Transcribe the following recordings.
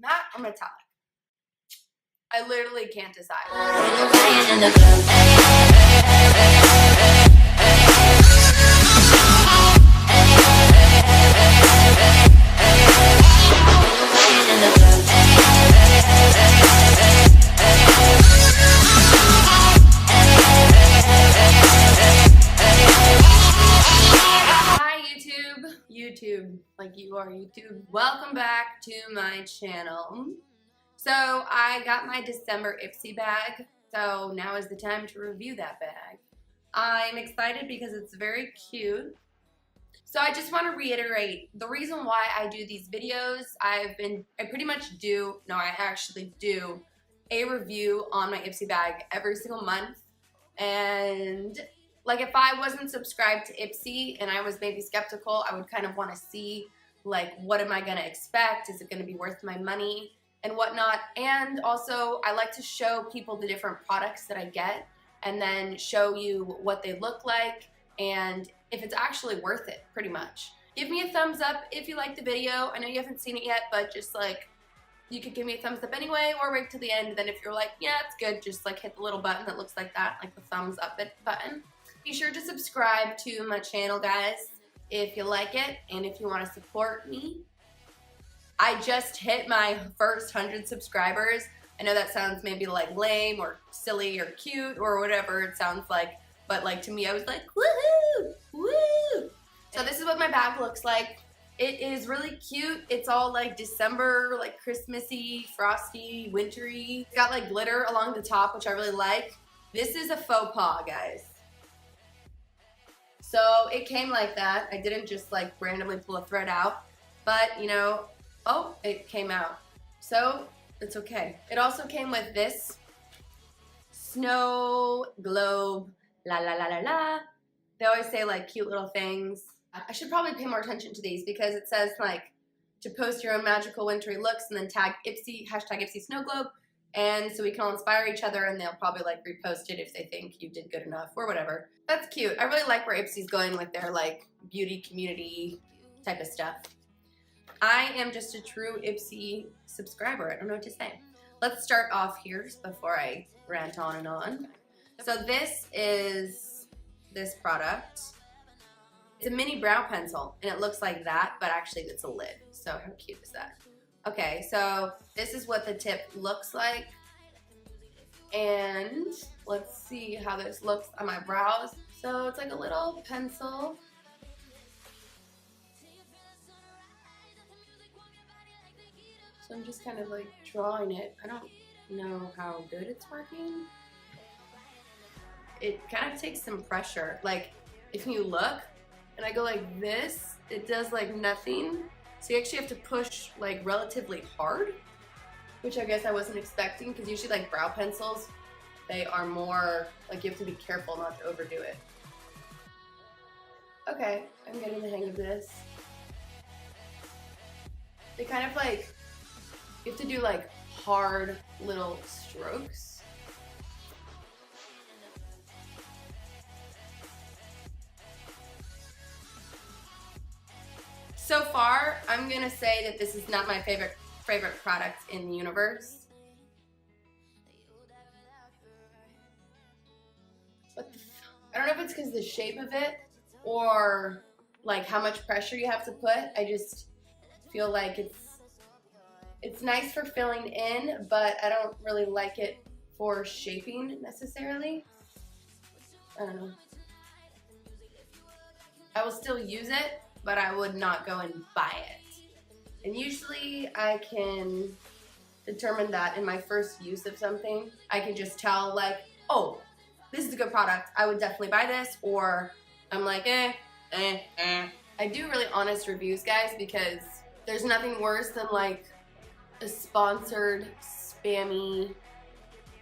matte or metallic. I literally can't decide. YouTube, like you are YouTube. Welcome back to my channel. So I got my December Ipsy bag, so now is the time to review that bag. I'm excited because it's very cute. So I just want to reiterate the reason why I do these videos. I actually do a review on my Ipsy bag every single month. And like if I wasn't subscribed to Ipsy and I was maybe skeptical, I would kind of want to see like what am I going to expect? Is it going to be worth my money and whatnot? And also I like to show people the different products that I get and then show you what they look like and if it's actually worth it, pretty much. Give me a thumbs up if you like the video. I know you haven't seen it yet, but just like you could give me a thumbs up anyway or wait till the end. Then if you're like, yeah, it's good, just like hit the little button that looks like that, like the thumbs up button. Be sure to subscribe to my channel, guys, if you like it and if you want to support me. I just hit my first 100 subscribers. I know that sounds maybe like lame or silly or cute or whatever it sounds like, but like to me I was like, woohoo, woo! So this is what my bag looks like. It is really cute. It's all like December, like Christmassy, frosty, wintry. It's got like glitter along the top, which I really like. This is a faux pas, guys. So it came like that. I didn't just like randomly pull a thread out, but you know, oh, it came out. So it's okay. It also came with this snow globe, la la la la la. They always say like cute little things. I should probably pay more attention to these because it says like to post your own magical wintry looks and then tag Ipsy, hashtag Ipsy Snow Globe. And so we can all inspire each other and they'll probably like repost it if they think you did good enough or whatever. That's cute. I really like where Ipsy's going with their like beauty community type of stuff. I am just a true Ipsy subscriber. I don't know what to say. Let's start off here before I rant on and on. So this is this product. It's a mini brow pencil and it looks like that, but actually it's a lid. So how cute is that? Okay, so this is what the tip looks like. And let's see how this looks on my brows. So it's like a little pencil. So I'm just kind of like drawing it. I don't know how good it's working. It kind of takes some pressure. Like if you look and I go like this, it does like nothing. So you actually have to push like relatively hard, which I guess I wasn't expecting because usually like brow pencils, they are more like you have to be careful not to overdo it. Okay, I'm getting the hang of this. They kind of like, you have to do like hard little strokes. So far, I'm gonna say that this is not my favorite product in the universe. What the I don't know if it's because of the shape of it or like how much pressure you have to put. I just feel like it's nice for filling in, but I don't really like it for shaping necessarily. I don't know. I will still use it, but I would not go and buy it. And usually I can determine that in my first use of something. I can just tell like, oh, this is a good product. I would definitely buy this, or I'm like, I do really honest reviews, guys, because there's nothing worse than like a sponsored, spammy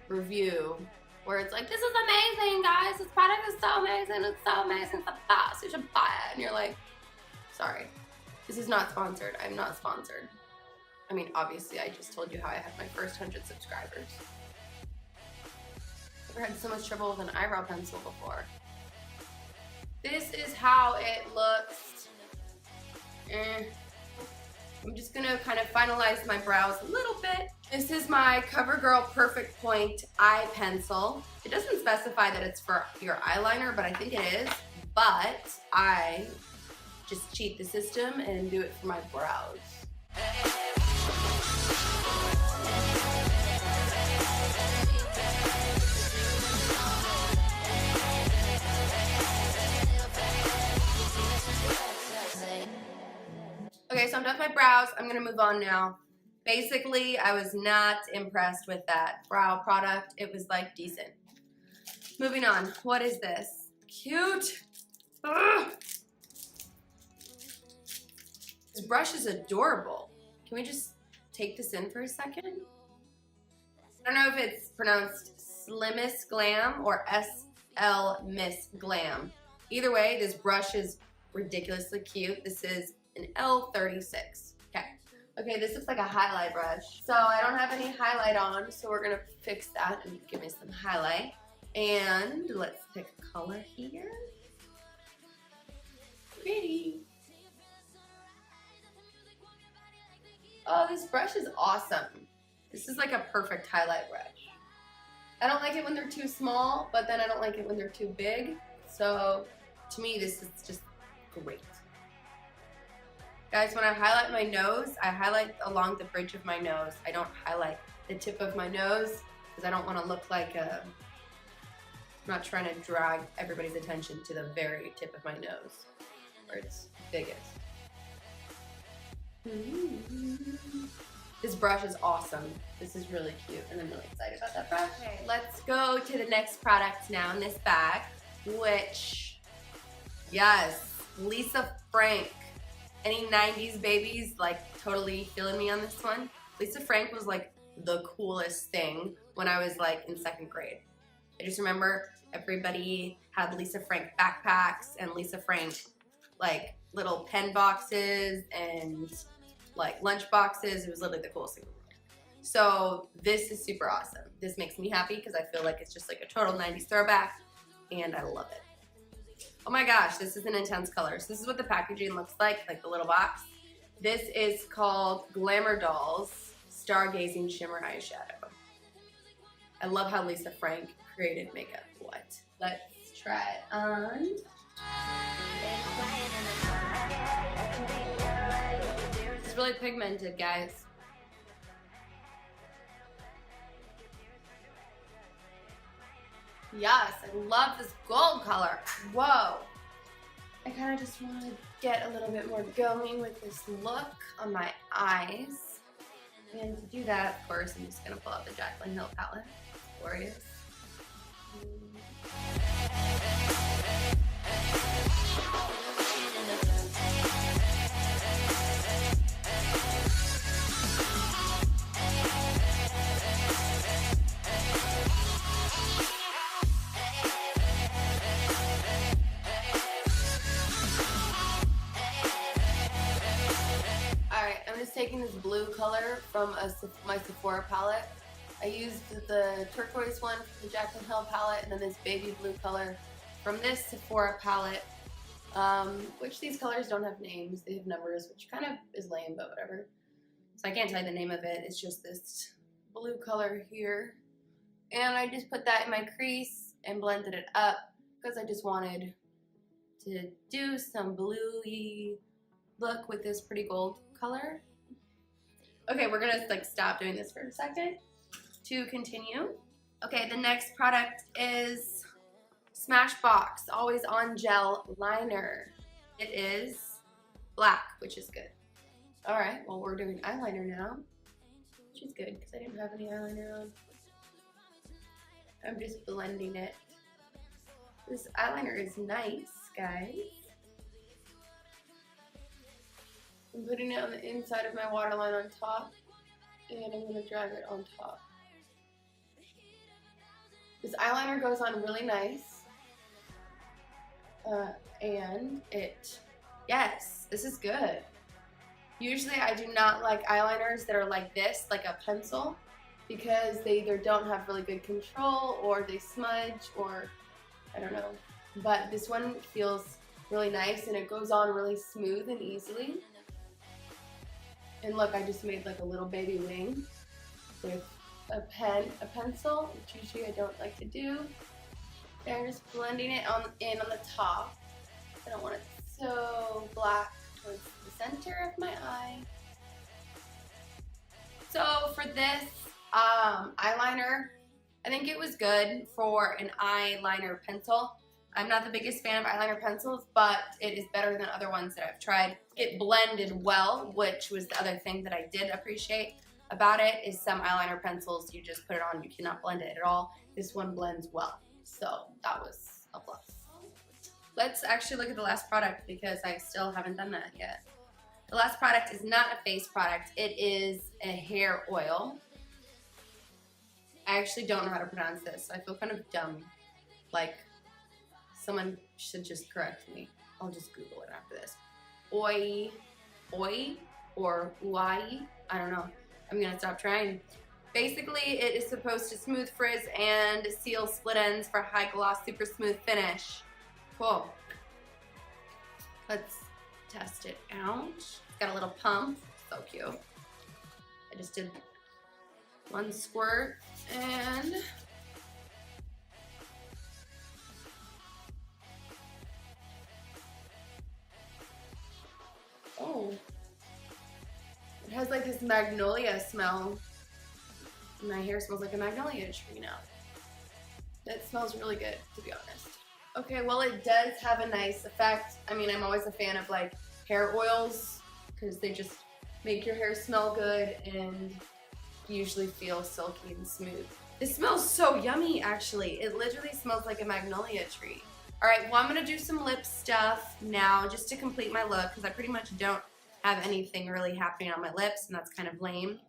review where it's like, this is amazing, guys. This product is so amazing. It's so amazing. It's the best. You should buy it. And you're like, sorry, this is not sponsored. I'm not sponsored. I mean, obviously, I just told you how I had my first 100 subscribers. Never had so much trouble with an eyebrow pencil before. This is how it looks. I'm just gonna kind of finalize my brows a little bit. This is my CoverGirl Perfect Point eye pencil. It doesn't specify that it's for your eyeliner, but I think it is. But I just cheat the system and do it for my brows. Okay, so I'm done with my brows. I'm gonna move on now. Basically, I was not impressed with that brow product. It was like decent. Moving on, what is this? Cute. Ugh. This brush is adorable. Can we just take this in for a second? I don't know if it's pronounced SLMissGlam or SLMissGlam. Either way, this brush is ridiculously cute. This is an L36. Okay, this looks like a highlight brush. So I don't have any highlight on, so we're gonna fix that and give me some highlight. And let's pick a color here. Pretty. Oh, this brush is awesome. This is like a perfect highlight brush. I don't like it when they're too small, but then I don't like it when they're too big. So to me, this is just great. Guys, when I highlight my nose, I highlight along the bridge of my nose. I don't highlight the tip of my nose because I don't want to look like I'm not trying to drag everybody's attention to the very tip of my nose where it's biggest. This brush is awesome. This is really cute and I'm really excited about that brush. Okay, let's go to the next product now in this bag, which, yes, Lisa Frank. Any 90s babies like totally feeling me on this one? Lisa Frank was like the coolest thing when I was like in 2nd grade. I just remember everybody had Lisa Frank backpacks and Lisa Frank like little pen boxes and like lunch boxes. It was literally the coolest thing in the world. So this is super awesome. This makes me happy because I feel like it's just like a total 90s throwback and I love it. Oh my gosh, this is an intense color. So this is what the packaging looks like the little box. This is called Glamour Dolls Stargazing Shimmer Eyeshadow. I love how Lisa Frank created makeup. What? Let's try it on. It's really pigmented, guys. Yes, I love this gold color. Whoa. I kind of just want to get a little bit more going with this look on my eyes. And to do that, of course, I'm just going to pull out the Jaclyn Hill palette. Glorious. Taking this blue color from my Sephora palette. I used the turquoise one from the Jaclyn Hill palette and then this baby blue color from this Sephora palette, which these colors don't have names, they have numbers, which kind of is lame, but whatever. So I can't tell you the name of it, it's just this blue color here. And I just put that in my crease and blended it up because I just wanted to do some bluey look with this pretty gold color. Okay, we're gonna stop doing this for a second to continue. Okay, the next product is Smashbox Always On Gel Liner. It is black, which is good. All right, well, we're doing eyeliner now, which is good because I didn't have any eyeliner on. I'm just blending it. This eyeliner is nice, guys. I'm putting it on the inside of my waterline on top, and I'm going to drag it on top. This eyeliner goes on really nice, and yes, this is good. Usually I do not like eyeliners that are like this, like a pencil, because they either don't have really good control, or they smudge, or I don't know. But this one feels really nice, and it goes on really smooth and easily. And look, I just made like a little baby wing with a pencil, which usually I don't like to do. And I'm just blending it in on the top. I don't want it so black towards the center of my eye. So for this eyeliner, I think it was good for an eyeliner pencil. I'm not the biggest fan of eyeliner pencils, but it is better than other ones that I've tried. It blended well, which was the other thing that I did appreciate about it, is some eyeliner pencils, you just put it on, you cannot blend it at all. This one blends well, so that was a plus. Let's actually look at the last product because I still haven't done that yet. The last product is not a face product, it is a hair oil. I actually don't know how to pronounce this, so I feel kind of dumb. Like, someone should just correct me. I'll just Google it after this. Ouai or Ouai, I don't know. I'm gonna stop trying. Basically, it is supposed to smooth frizz and seal split ends for high gloss, super smooth finish. Cool. Let's test it out. It's got a little pump, so cute. I just did one squirt and oh, it has like this magnolia smell. My hair smells like a magnolia tree now. That smells really good, to be honest. Okay, well it does have a nice effect. I mean, I'm always a fan of like hair oils because they just make your hair smell good and usually feel silky and smooth. This smells so yummy, actually. It literally smells like a magnolia tree. All right, well, I'm gonna do some lip stuff now just to complete my look because I pretty much don't have anything really happening on my lips, and that's kind of lame.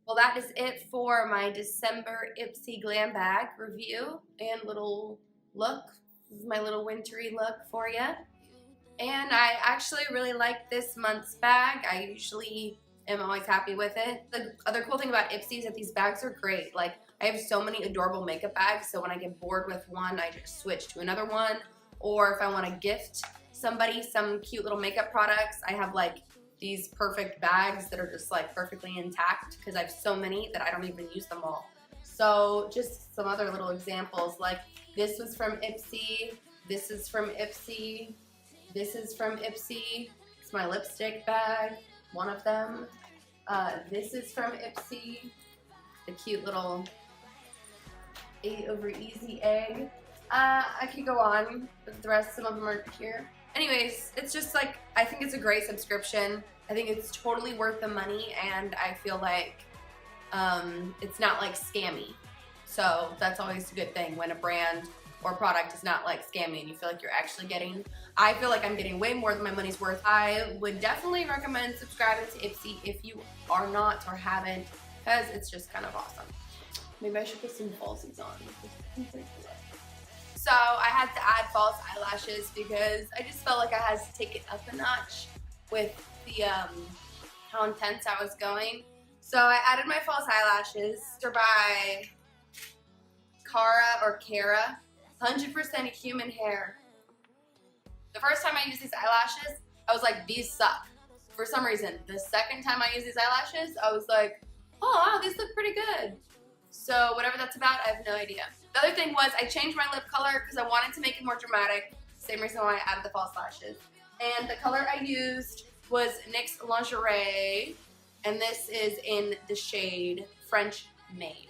Well, that is it for my December Ipsy Glam bag review and little look. This is my little wintry look for you. And I actually really like this month's bag. I usually am always happy with it. The other cool thing about Ipsy is that these bags are great. Like, I have so many adorable makeup bags, so when I get bored with one, I just switch to another one. Or if I want to gift somebody some cute little makeup products, I have like these perfect bags that are just like perfectly intact because I have so many that I don't even use them all. So just some other little examples, like this was from Ipsy, this is from Ipsy, this is from Ipsy. It's my lipstick bag, one of them. This is from Ipsy, the cute little 8 over easy egg. I could go on, but the rest, some of them are here. Anyways, it's just like, I think it's a great subscription. I think it's totally worth the money, and I feel like it's not like scammy. So that's always a good thing when a brand or product is not like scammy and you feel like you're actually getting, I feel like I'm getting way more than my money's worth. I would definitely recommend subscribing to Ipsy if you are not or haven't, because it's just kind of awesome. Maybe I should put some falsies on. So I had to add false eyelashes because I just felt like I had to take it up a notch with the how intense I was going. So I added my false eyelashes. They're by Cara, 100% human hair. The first time I used these eyelashes, I was like, these suck. For some reason, the second time I used these eyelashes, I was like, oh wow, these look pretty good. So whatever that's about, I have no idea. The other thing was I changed my lip color because I wanted to make it more dramatic. Same reason why I added the false lashes. And the color I used was NYX Lingerie, and this is in the shade French Maid.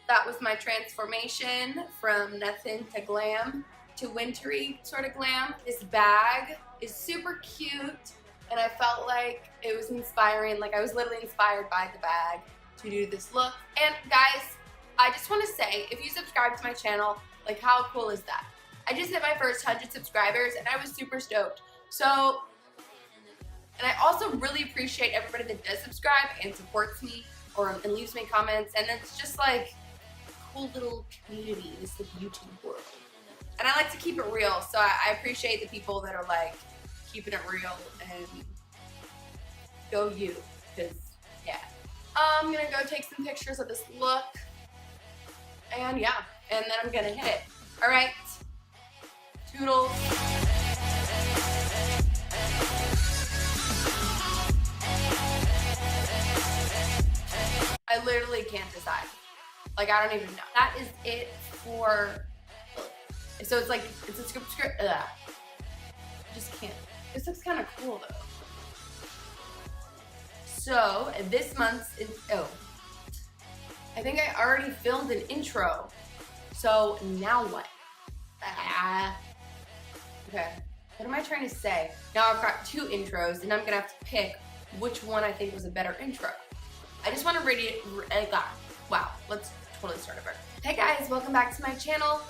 That was my transformation from nothing to glam to wintry sort of glam. This bag is super cute, and I felt like it was inspiring. Like, I was literally inspired by the bag to do this look. And guys, I just want to say, if you subscribe to my channel, like, how cool is that? I just hit my first 100 subscribers and I was super stoked. So, and I also really appreciate everybody that does subscribe and supports me and leaves me comments, and it's just like a cool little community, this the YouTube world. And I like to keep it real, so I appreciate the people that are like keeping it real and go you, because yeah. I'm gonna go take some pictures of this look, and yeah, and then I'm gonna hit it. All right, toodles. can't decide. Like, I don't even know. That is it for, so it's like, it's a script, I just can't. This looks kind of cool though. So this month's is, oh, I think I already filmed an intro. So now what? Okay, what am I trying to say? Now I've got 2 intros and I'm gonna have to pick which one I think was a better intro. I just want to read it, wow, let's totally start over. Hey guys, welcome back to my channel.